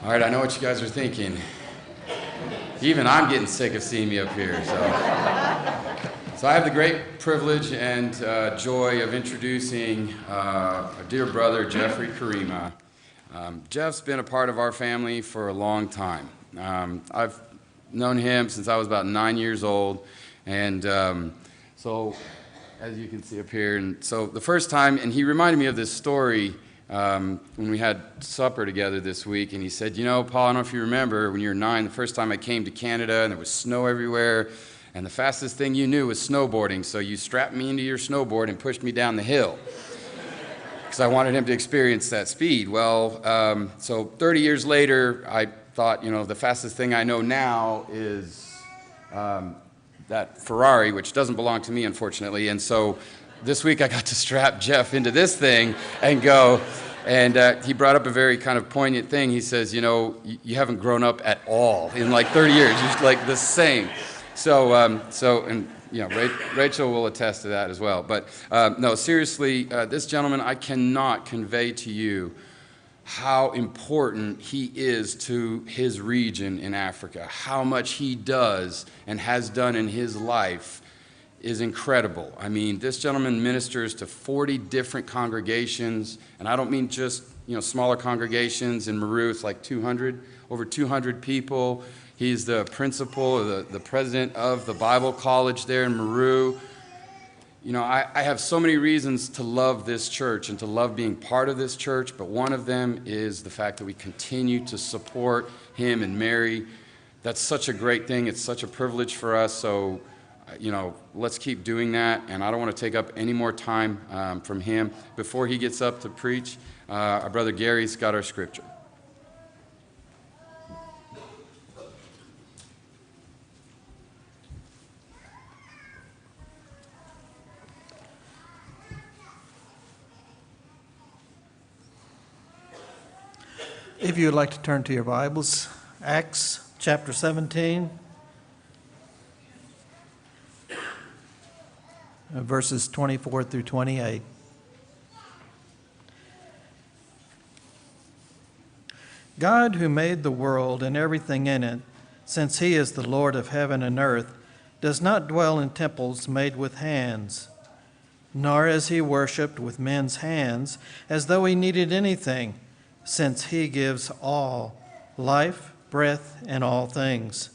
All right, I know what you guys are thinking. Even I'm getting sick of seeing me up here. So I have the great privilege and joy of introducing our dear brother, Geoffrey Kirima. Jeff's been a part of our family for a long time. I've known him since I was about 9 years old, and so as you can see up here, and so the first time, and he reminded me of this story when we had supper together this week, and he said, you know, Paul, I don't know if you remember, when you were 9, the first time I came to Canada, and there was snow everywhere, and the fastest thing you knew was snowboarding, so you strapped me into your snowboard and pushed me down the hill, because I wanted him to experience that speed. Well, so 30 years later, I thought, you know, the fastest thing I know now is that Ferrari, which doesn't belong to me, unfortunately, and so this week I got to strap Jeff into this thing and go, and he brought up a very kind of poignant thing. He says, you know, you haven't grown up at all in like 30 years. You're like the same. So, and you know, Rachel will attest to that as well. But no, seriously, this gentleman, I cannot convey to you how important he is to his region in Africa. How much he does and has done in his life is incredible. I mean, this gentleman ministers to 40 different congregations, and I don't mean just, you know, smaller congregations. In Meru, it's like 200, over 200 people. He's the principal, the president of the Bible college there in Meru. You know, I have so many reasons to love this church and to love being part of this church, but one of them is the fact that we continue to support him and Mary. That's such a great thing. It's such a privilege for us. So, you know, let's keep doing that, and I don't want to take up any more time from him. Before he gets up to preach, our brother Gary's got our scripture. If you would like to turn to your Bibles, Acts chapter 17. Verses 24 through 28. God, who made the world and everything in it, since he is the Lord of heaven and earth, does not dwell in temples made with hands, nor is he worshipped with men's hands as though he needed anything, since he gives all life, breath, and all things.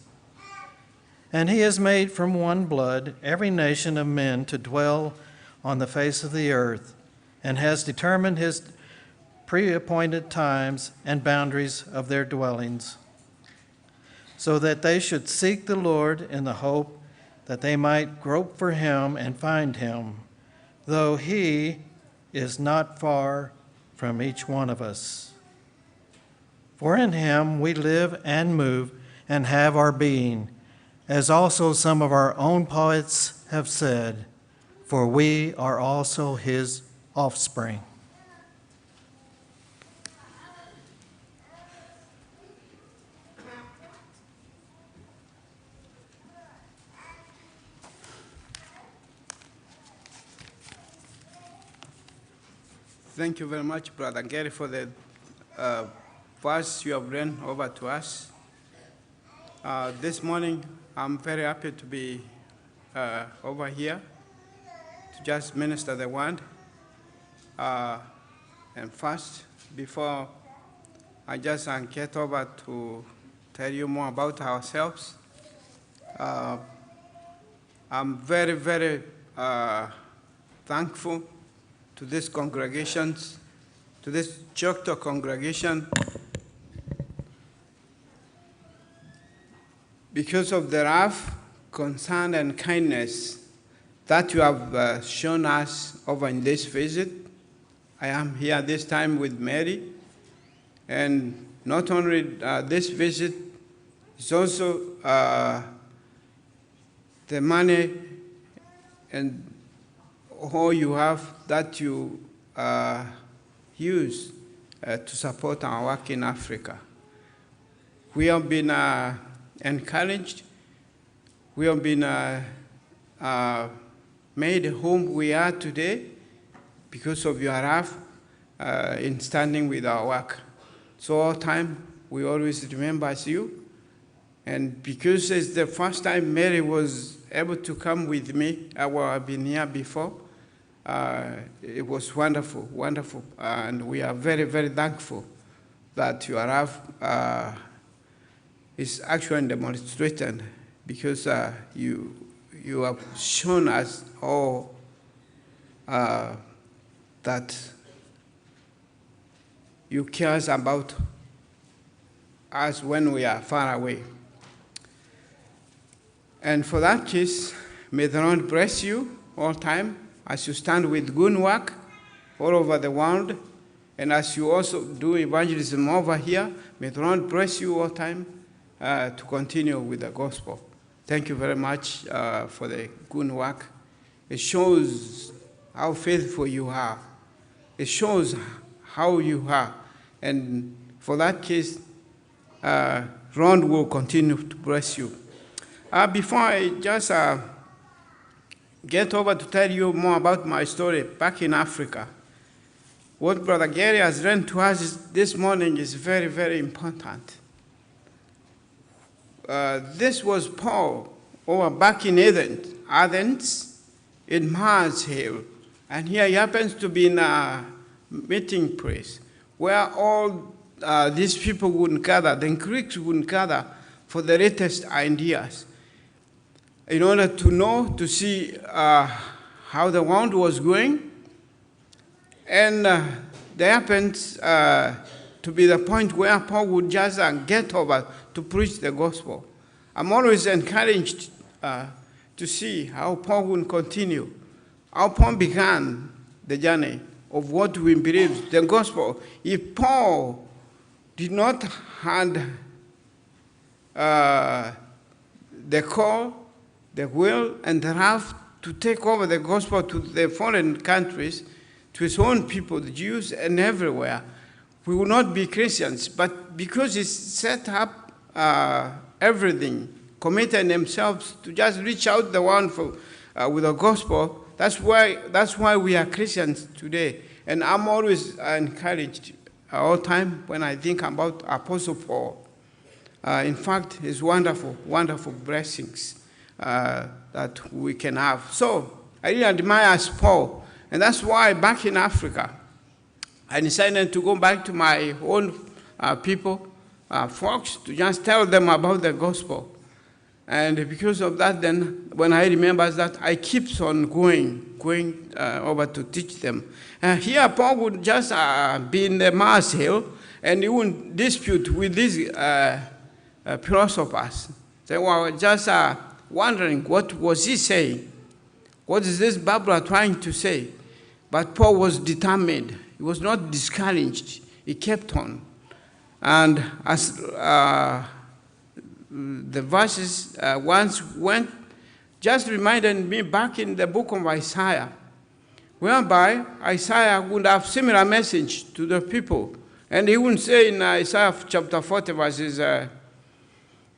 And he has made from one blood every nation of men to dwell on the face of the earth, and has determined his pre-appointed times and boundaries of their dwellings, so that they should seek the Lord in the hope that they might grope for him and find him, though he is not far from each one of us. For in him we live and move and have our being, as also some of our own poets have said, for we are also his offspring. Thank you very much, Brother Gary, for the verse you have read over to us. This morning, I'm very happy to be over here to just minister the word. And first, before I just get over to tell you more about ourselves, I'm very, very thankful to this congregation, to this Choctaw congregation, because of the love, concern, and kindness that you have shown us over in this visit. I am here this time with Mary, and not only this visit, it's also the money and all you have that you use to support our work in Africa. We have been encouraged. We have been made whom we are today because of your love in standing with our work. So all time we always remember you. And because it's the first time Mary was able to come with me, I've been here before, it was wonderful, wonderful. And we are very, very thankful that your love is actually demonstrated, because you have shown us all that you care about us when we are far away. And for that case, may the Lord bless you all time as you stand with good work all over the world, and as you also do evangelism over here. May the Lord bless you all time to continue with the gospel. Thank you very much for the good work. It shows how faithful you are. It shows how you are. And for that case, Ron will continue to bless you. Before I just get over to tell you more about my story back in Africa, what Brother Gary has read to us this morning is very, very important. This was Paul over back in Athens, in Mars Hill. And here he happens to be in a meeting place where all these people would gather, the Greeks would gather for the latest ideas, in order to know, to see how the world was going. And there happened to be the point where Paul would just get over to preach the gospel. I'm always encouraged to see how Paul would continue, how Paul began the journey of what we believe, the gospel. If Paul did not have the call, the will, and the love to take over the gospel to the foreign countries, to his own people, the Jews, and everywhere, we will not be Christians. But because he set up everything, committed themselves to just reach out the world with the gospel, that's why we are Christians today. And I'm always encouraged all the time when I think about Apostle Paul. In fact, his wonderful, wonderful blessings that we can have. So I really admire Paul. And that's why back in Africa, I decided to go back to my own people, folks, to just tell them about the gospel. And because of that, then, when I remember that, I keep on going over to teach them. Here, Paul would just be in the Mars Hill, and he would dispute with these philosophers. They were just wondering, what was he saying? What is this Barbara trying to say? But Paul was determined. He was not discouraged. He kept on. And as the verses once went, just reminded me back in the book of Isaiah, whereby Isaiah would have similar message to the people. And he would say in Isaiah chapter 40, verses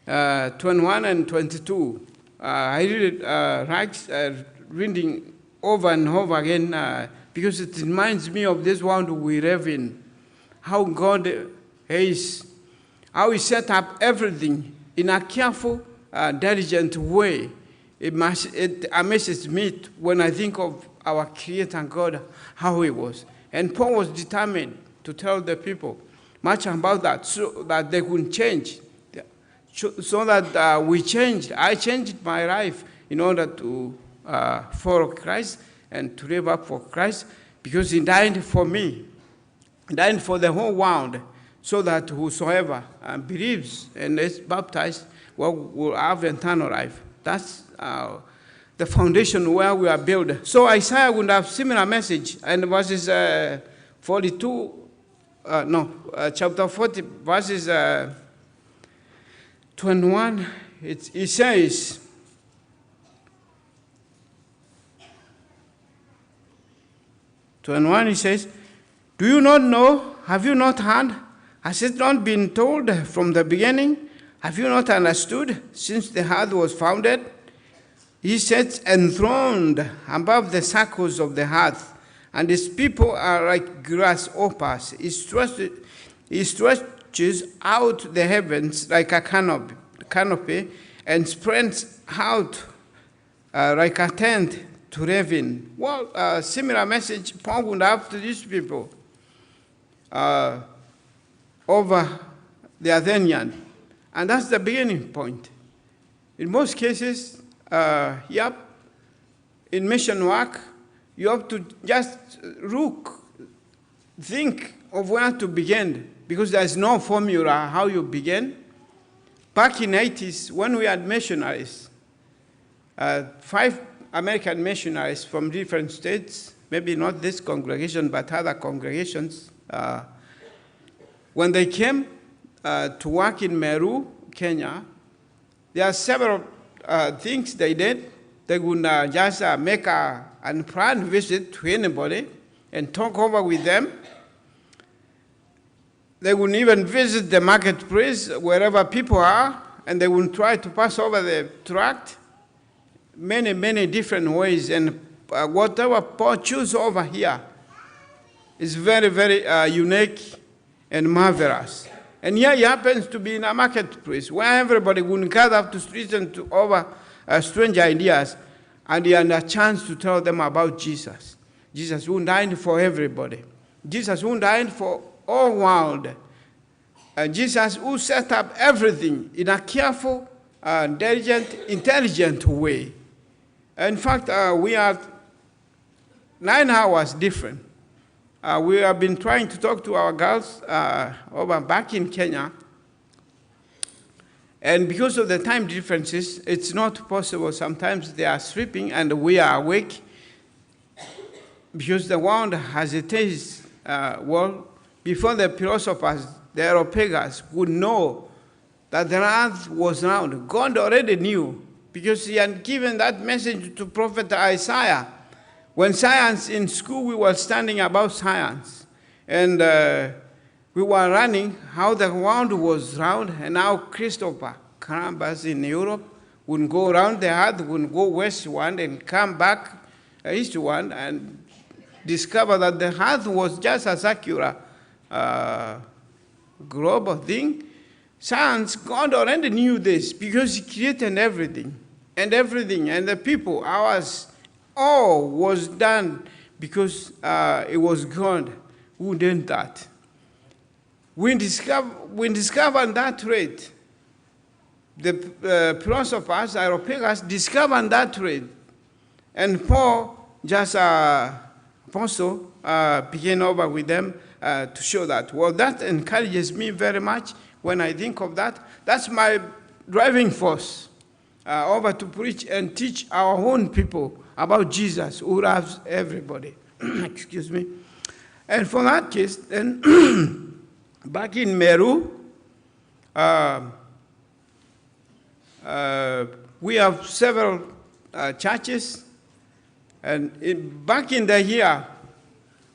21 and 22, I read it, reading over and over again, because it reminds me of this world we live in, how God is, how he set up everything in a careful, diligent way. It amazes me when I think of our Creator God, how he was. And Paul was determined to tell the people much about that, so that they could change, so that we changed. I changed my life in order to follow Christ and to live up for Christ, because he died for me, he died for the whole world, so that whosoever believes and is baptized will have eternal life. That's the foundation where we are built. So Isaiah would have similar message, and verses chapter 40, verses 21, it says, he says, do you not know? Have you not heard? Has it not been told from the beginning? Have you not understood since the earth was founded? He sits enthroned above the circles of the earth, and his people are like grasshoppers. He stretched stretches out the heavens like a canopy and spreads out like a tent to heaven. Well, a similar message Paul would have to these people over the Athenian. And that's the beginning point. In most cases, in mission work, you have to just think of where to begin, because there's no formula how you begin. Back in the 80s, when we had missionaries, 5 American missionaries from different states, maybe not this congregation, but other congregations, when they came to work in Meru, Kenya, there are several things they did. They would just make an unplanned visit to anybody and talk over with them. They wouldn't even visit the marketplace wherever people are, and they would try to pass over the tract many, many different ways. And whatever Paul chooses over here is very, very unique and marvelous. And here he happens to be in a marketplace where everybody would gather up to listen to over strange ideas, and he had a chance to tell them about Jesus. Jesus who died for everybody. Jesus who died for all world. Jesus who set up everything in a careful, diligent, intelligent way. In fact, we are 9 hours different. We have been trying to talk to our girls over back in Kenya. And because of the time differences, it's not possible. Sometimes they are sleeping and we are awake, because the world hesitates. Before the philosophers, the Europeans would know that the earth was round. God already knew, because he had given that message to Prophet Isaiah. When science in school, we were studying about science. And we were running how the world was round, and how Christopher Columbus in Europe would go around the earth, would go westward and come back eastward and discover that the earth was just a circular global thing. Science, God already knew this, because he created everything, and the people, ours, all was done because it was God who did that. We discovered that trait. The philosophers, Europeans, discovered that trait. And Paul, just apostle, began over with them to show that. Well, that encourages me very much when I think of that. That's my driving force over to preach and teach our own people about Jesus, who loves everybody. Excuse me. And for that case, then, back in Meru, we have several churches. And back in the year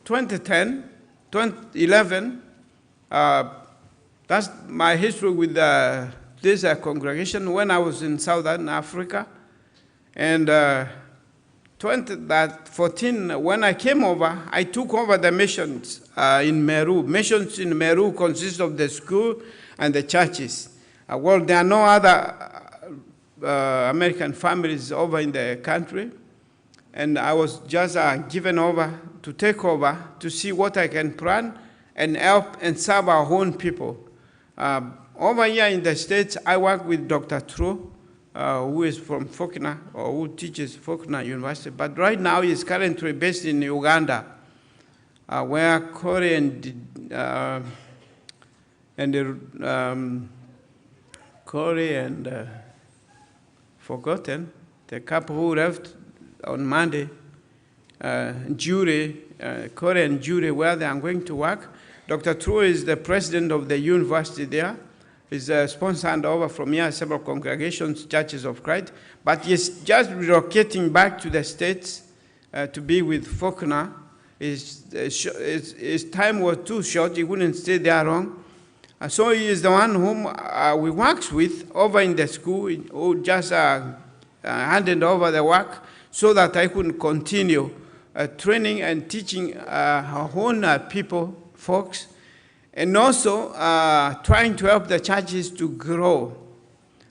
2010, 2011, that's my history with this congregation when I was in Southern Africa. And 2014, when I came over, I took over the missions in Meru. Missions in Meru consist of the school and the churches. Well, there are no other American families over in the country. And I was just given over to take over to see what I can plan and help and serve our own people. Over here in the States, I work with Dr. True, who is from Faulkner, or who teaches Faulkner University. But right now, he's currently based in Uganda, where Corey and forgotten, the couple who left on Monday, Corey and Judy, where they are going to work. Dr. True is the president of the university there. He's sponsored over from here several congregations, churches of Christ, but he's just relocating back to the States to be with Faulkner. His time was too short, he wouldn't stay there long. So he is the one whom we worked with over in the school, who just handed over the work so that I could continue training and teaching our own people, folks. And also trying to help the churches to grow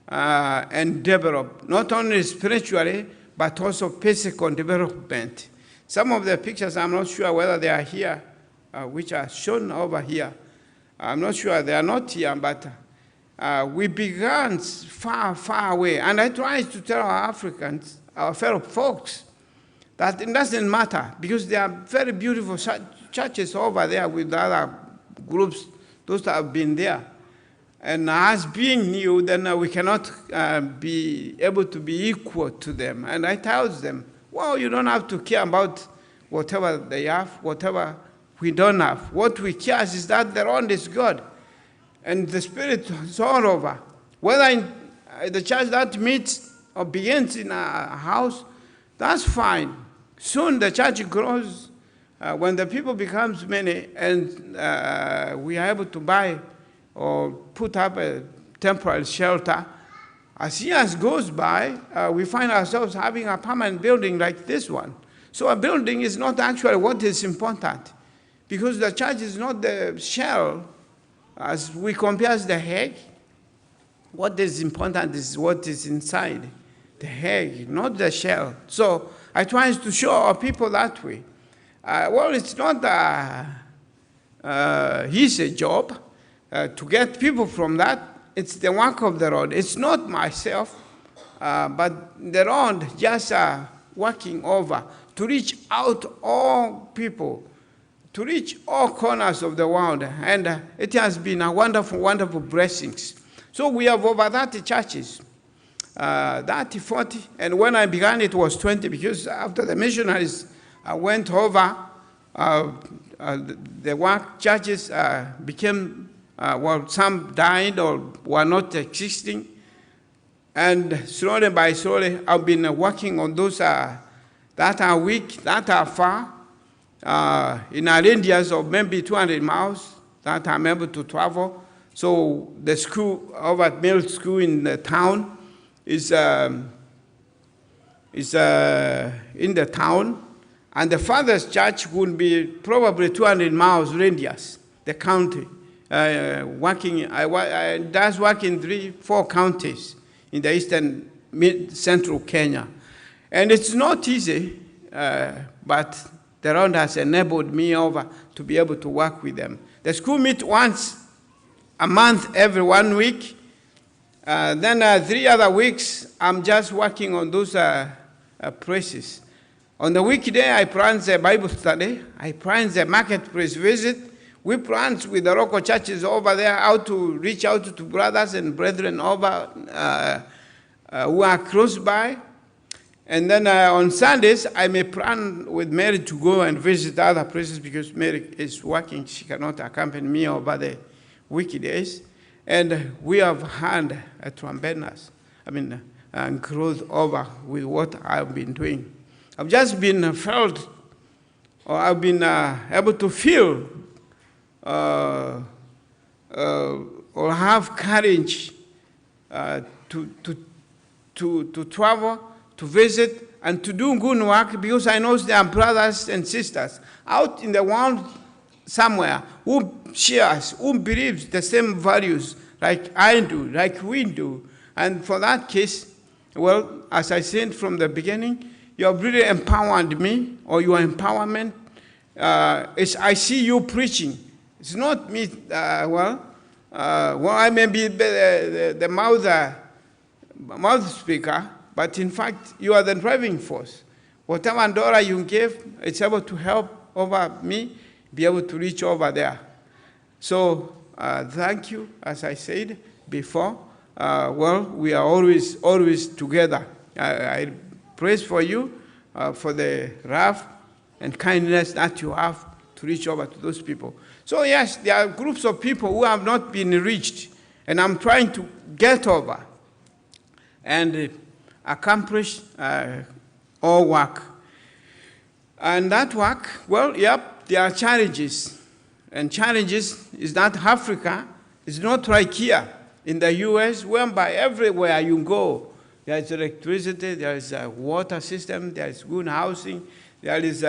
and develop, not only spiritually, but also physical development. Some of the pictures, I'm not sure whether they are here, which are shown over here. I'm not sure they are not here, but we began far, far away. And I try to tell our Africans, our fellow folks, that it doesn't matter, because there are very beautiful churches over there with other groups, those that have been there. And as being new, then we cannot be able to be equal to them. And I tell them, well, you don't have to care about whatever they have, whatever we don't have. What we care is that the Lord is God. And the Spirit is all over. Whether in the church that meets or begins in a house, that's fine. Soon the church grows. When the people becomes many and we are able to buy or put up a temporary shelter, as years goes by, we find ourselves having a permanent building like this one. So a building is not actually what is important, because the church is not the shell as we compare the egg. What is important is what is inside the egg, not the shell. So I try to show our people that way. Well, it's not easy job to get people from that. It's the work of the Lord. It's not myself, but the Lord just working over to reach out all people, to reach all corners of the world. And it has been a wonderful, wonderful blessings. So we have over 30 churches, 30, 40. And when I began, it was 20, because after the missionaries went over, the work churches became, well, some died or were not existing. And slowly by slowly, I've been working on those that are weak, that are far, in a radius of maybe 200 miles, that I'm able to travel. So the school, over at middle school in the town, is in the town. And the father's church would be probably 200 miles radius, the county. I does work in 3-4 counties in the eastern central Kenya. And it's not easy, but the Lord has enabled me over to be able to work with them. The school meet once a month, every 1 week. Then 3 other weeks, I'm just working on those places. On the weekday, I plan the Bible study. I plan the marketplace visit. We plan with the local churches over there how to reach out to brothers and brethren over who are close by. And then on Sundays, I may plan with Mary to go and visit other places, because Mary is working. She cannot accompany me over the weekdays. And we have had a tremendous, growth over with what I've been doing. I've just been felt, or I've been able to feel or have courage to travel, to visit, and to do good work, because I know there are brothers and sisters out in the world somewhere who shares, who believes the same values like I do, like we do. And for that case, well, as I said from the beginning, you have really empowered me, or your empowerment. I see you preaching. It's not me, I may be the mouth speaker, but in fact, you are the driving force. Whatever dollar you give, it's able to help over me be able to reach over there. So thank you, as I said before. We are always together. I praise for you for the love and kindness that you have to reach over to those people. So yes, there are groups of people who have not been reached, and I'm trying to get over and accomplish all work. And that work, well, yep, there are challenges. And challenges is that Africa is not like here in the US, whereby everywhere you go, there is electricity, there is a water system, there is good housing, there is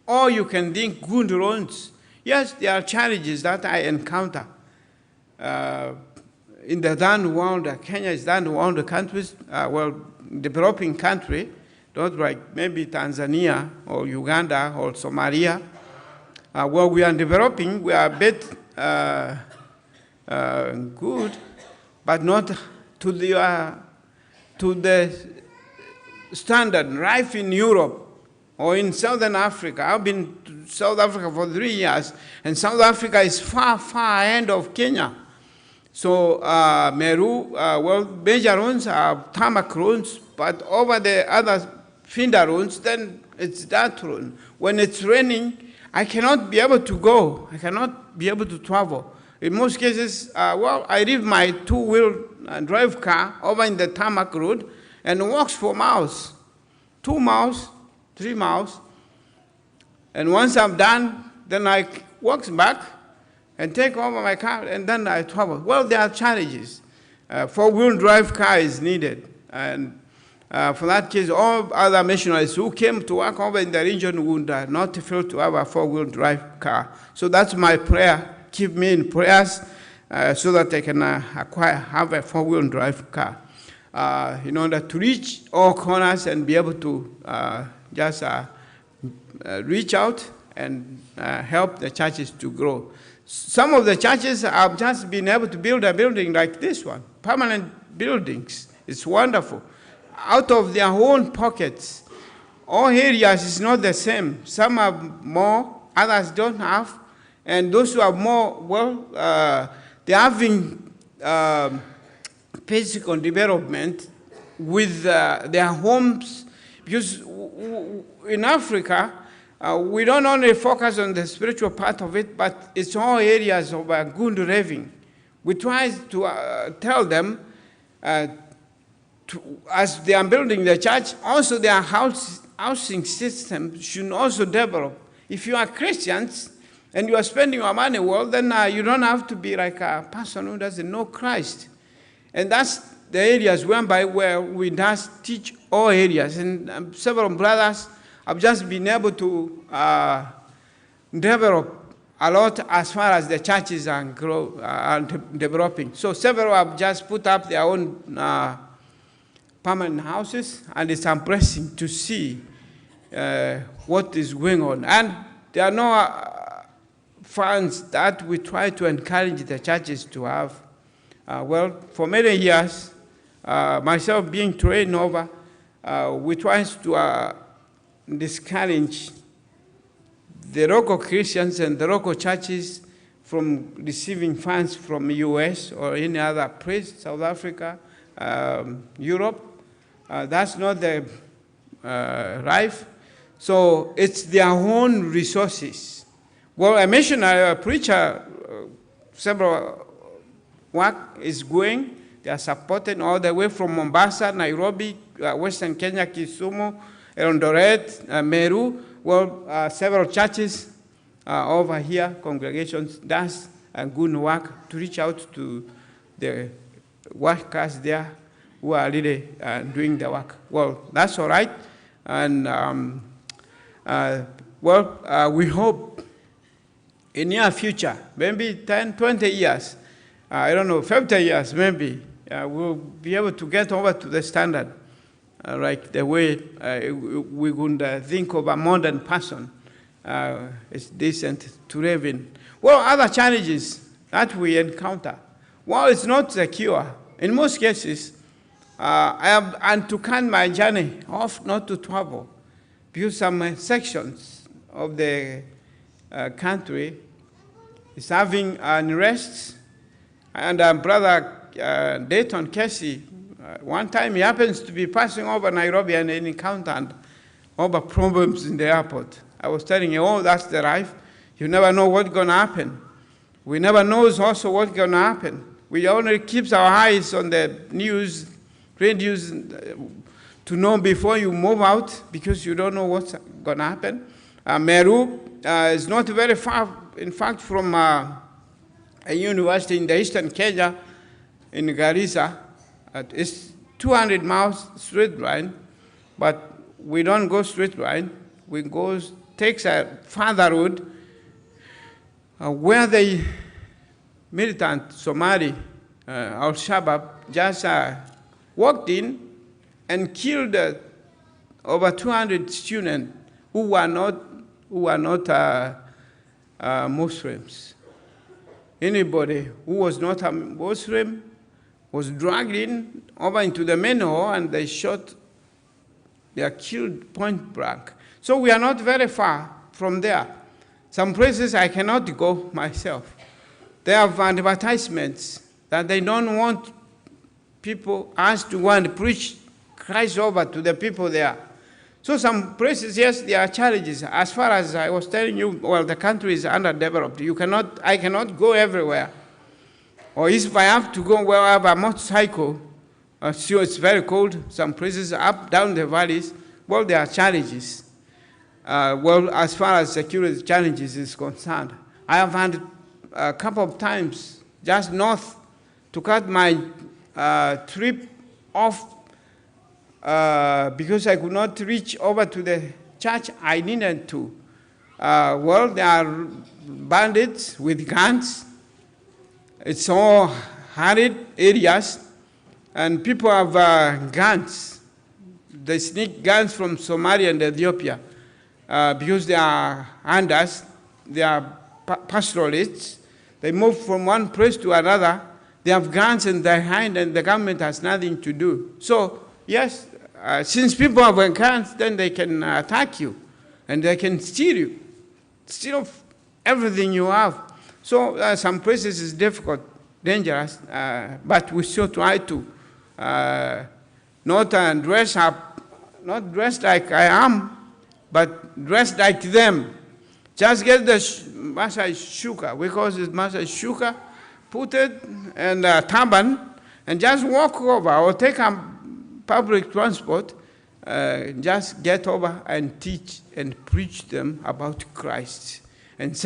all you can think good roads. Yes, there are challenges that I encounter. In the third world, Kenya is third world countries, developing country, not like maybe Tanzania or Uganda or Somalia. Where we are developing, we are a bit good, but not to the standard life in Europe or in Southern Africa. I've been to South Africa for 3 years, and South Africa is far, far ahead of Kenya. So Meru, major roads are tarmac roads, but over the other feeder roads, then it's that road. When it's raining, I cannot be able to go. I cannot be able to travel. In most cases, I leave my two-wheel drive car over in the tarmac road and walks for miles, 2 miles, 3 miles. And once I'm done, then I walk back and take over my car, and then I travel. Well, there are challenges. Four-wheel drive car is needed. And for that case, all other missionaries who came to work over in the region would not fail to have a four-wheel drive car. So that's my prayer. Keep me in prayers so that I can have a four-wheel drive car in order to reach all corners and be able to just reach out and help the churches to grow. Some of the churches have just been able to build a building like this one, permanent buildings. It's wonderful. Out of their own pockets. All areas is not the same. Some have more, others don't have. And those who have more, they're having physical development with their homes. Because in Africa, we don't only focus on the spiritual part of it, but it's all areas of good living. We try to tell them, as they are building the church, also their housing system should also develop. If you are Christians and you are spending your money well, then you don't have to be like a person who doesn't know Christ. And that's the areas where we just teach all areas. And several brothers have just been able to develop a lot as far as the churches are developing. So several have just put up their own permanent houses, and it's impressive to see what is going on. And there are no funds that we try to encourage the churches to have. For many years, myself being trained over, we try to discourage the local Christians and the local churches from receiving funds from the US or any other place, South Africa, Europe. That's not the right. So it's their own resources. Well, a missionary, a preacher, several work is going. They are supported all the way from Mombasa, Nairobi, Western Kenya, Kisumu, Eldoret, Meru. Well, several churches over here, congregations, does a good work to reach out to the workers there who are really doing the work. Well, that's all right. And we hope in near future, maybe 10, 20 years, I don't know, 50 years maybe, we'll be able to get over to the standard, like the way we would think of a modern person. It's decent to live in. Well, other challenges that we encounter. Well, it's not secure. In most cases, I have undertaken my journey off not to travel because some sections of the country is having unrest. And Brother Dayton Casey, one time he happens to be passing over Nairobi and he encountered over problems in the airport. I was telling him, oh, that's the life. You never know what's going to happen. We never know also what's going to happen. We only keep our eyes on the news, radios, to know before you move out because you don't know what's going to happen. Meru is not very far, in fact, from a university in the eastern Kenya, in Garissa. It's 200 miles straight line, but we don't go straight line. We go, takes a farther road where the militant Somali, Al-Shabaab, just walked in and killed over 200 students who were not Muslims. Anybody who was not a Muslim was dragged in over into the main hall, and they are killed point blank. So we are not very far from there. Some places I cannot go myself. They have advertisements that they don't want us to go and preach Christ over to the people there. So some places, yes, there are challenges. As far as I was telling you, well, the country is underdeveloped. I cannot go everywhere. Or if I have to go where I have a motorcycle, sure, it's very cold. Some places up, down the valleys, well, there are challenges. Well, as far as security challenges is concerned, I have had a couple of times just north to cut my trip off because I could not reach over to the church I needed to. Well, there are bandits with guns. It's all arid areas, and people have guns. They sneak guns from Somalia and Ethiopia because they are hunters, they are pastoralists. They move from one place to another. They have guns in their hand, and the government has nothing to do. So, yes, since people have guns, then they can attack you, and they can steal everything you have. So some places is difficult, dangerous, but we still try to not dress up, not dress like I am, but dress like them. Just get the Masai shuka, we call it Masai shuka, put it in a turban, and just walk over, or take a public transport, just get over and teach and preach them about Christ. And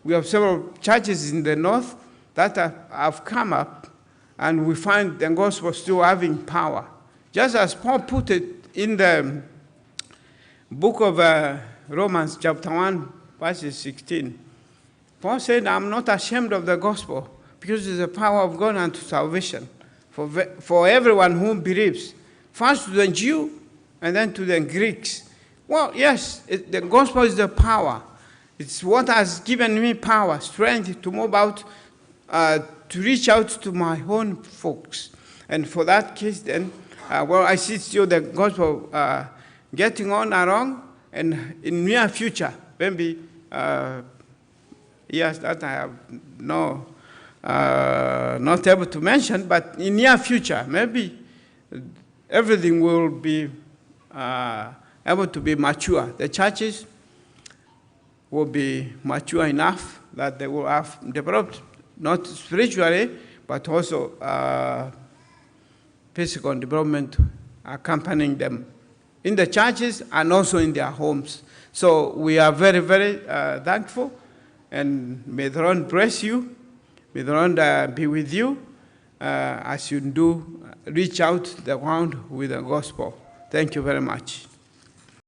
we have several churches in the north that have come up, and we find the gospel still having power. Just as Paul put it in the book of Romans chapter 1, verses 16. Paul said, I'm not ashamed of the gospel, because it's the power of God unto salvation for everyone who believes, first to the Jew and then to the Greeks. Well, yes, the gospel is the power. It's what has given me power, strength to move out, to reach out to my own folks. And for that case, then, I see still the gospel getting on along, and in near future, maybe years that I have not able to mention, but in near future, maybe everything will be able to be mature. The churches will be mature enough that they will have developed, not spiritually, but also physical development accompanying them in the churches and also in their homes. So we are very, very thankful, and may the Lord bless you. May the Lord be with you as you do reach out the world with the gospel. Thank you very much.